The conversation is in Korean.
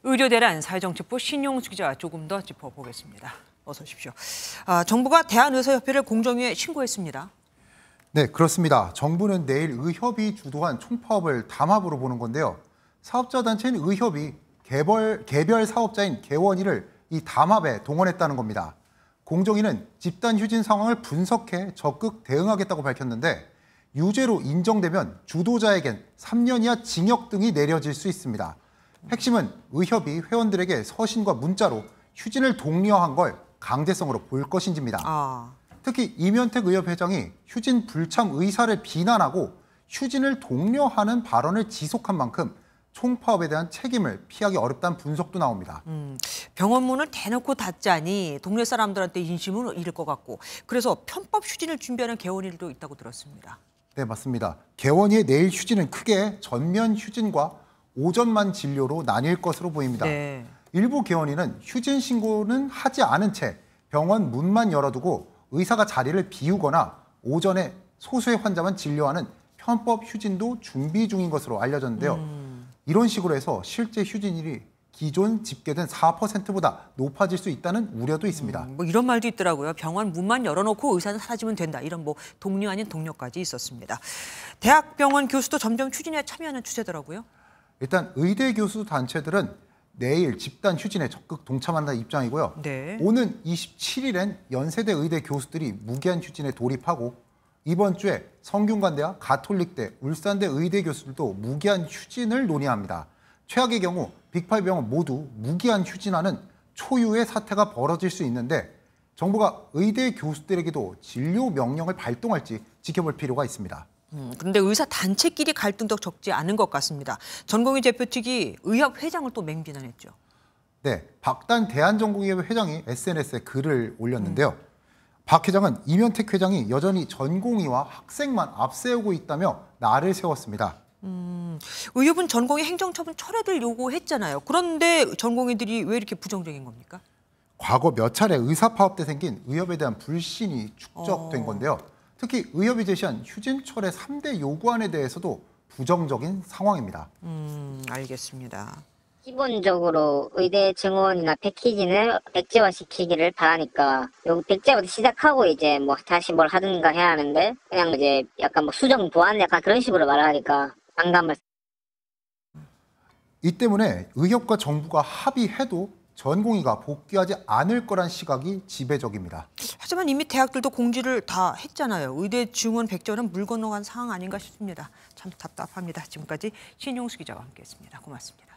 의료대란 사회정책부 신용수 기자와 조금 더 짚어보겠습니다. 어서 오십시오. 정부가 대한의사협회를 공정위에 신고했습니다. 네, 그렇습니다. 정부는 내일 의협이 주도한 총파업을 담합으로 보는 건데요. 사업자 단체인 의협이 개별 사업자인 개원이를 이 담합에 동원했다는 겁니다. 공정위는 집단 휴진 상황을 분석해 적극 대응하겠다고 밝혔는데 유죄로 인정되면 주도자에겐 3년 이하 징역 등이 내려질 수 있습니다. 핵심은 의협이 회원들에게 서신과 문자로 휴진을 독려한 걸 강제성으로 볼 것인지입니다. 특히 이면택 의협 회장이 휴진 불참 의사를 비난하고 휴진을 독려하는 발언을 지속한 만큼 총파업에 대한 책임을 피하기 어렵다는 분석도 나옵니다. 병원 문을 대놓고 닫자니 동네 사람들한테 인심을 잃을 것 같고 그래서 편법 휴진을 준비하는 개원일도 있다고 들었습니다. 네, 맞습니다. 개원이의 내일 휴진은 크게 전면 휴진과 오전만 진료로 나뉠 것으로 보입니다. 네. 일부 개원이는 휴진 신고는 하지 않은 채 병원 문만 열어두고 의사가 자리를 비우거나 오전에 소수의 환자만 진료하는 편법 휴진도 준비 중인 것으로 알려졌는데요. 이런 식으로 해서 실제 휴진율이 기존 집계된 4%보다 높아질 수 있다는 우려도 있습니다. 뭐 이런 말도 있더라고요. 병원 문만 열어놓고 의사는 사라지면 된다. 이런 뭐 동료 아닌 동료까지 있었습니다. 대학병원 교수도 점점 휴진에 참여하는 추세더라고요. 일단 의대 교수 단체들은 내일 집단 휴진에 적극 동참한다는 입장이고요. 네. 오는 27일엔 연세대 의대 교수들이 무기한 휴진에 돌입하고 이번 주에 성균관대와 가톨릭대, 울산대 의대 교수들도 무기한 휴진을 논의합니다. 최악의 경우 빅5병원 모두 무기한 휴진하는 초유의 사태가 벌어질 수 있는데 정부가 의대 교수들에게도 진료 명령을 발동할지 지켜볼 필요가 있습니다. 그런데 의사 단체끼리 갈등도 적지 않은 것 같습니다. 전공의 대표 측이 의협 회장을 또 맹비난했죠. 네, 박단 대한전공의협 회장이 SNS에 글을 올렸는데요. 박 회장은 이면택 회장이 여전히 전공의와 학생만 앞세우고 있다며 날을 세웠습니다. 의협은 전공의 행정처분 철회를 요구했잖아요. 그런데 전공의들이 왜 이렇게 부정적인 겁니까? 과거 몇 차례 의사파업 때 생긴 의협에 대한 불신이 축적된 건데요. 특히 의협이 제시한 휴진 철회 3대 요구안에 대해서도 부정적인 상황입니다. 알겠습니다. 기본적으로 의대 정원이나 패키지는 백제화시키기를 바라니까 여기 백제화부터 시작하고 이제 뭐 다시 뭘 하든가 해야 하는데 그냥 이제 약간 뭐 수정 보완 약간 그런 식으로 말을 하니까 반감을. 이 때문에 의협과 정부가 합의해도 전공의가 복귀하지 않을 거란 시각이 지배적입니다. 하지만 이미 대학들도 공지를 다 했잖아요. 의대 증원 백제화는 물 건너간 상황 아닌가 싶습니다. 참 답답합니다. 지금까지 신용수 기자와 함께했습니다. 고맙습니다.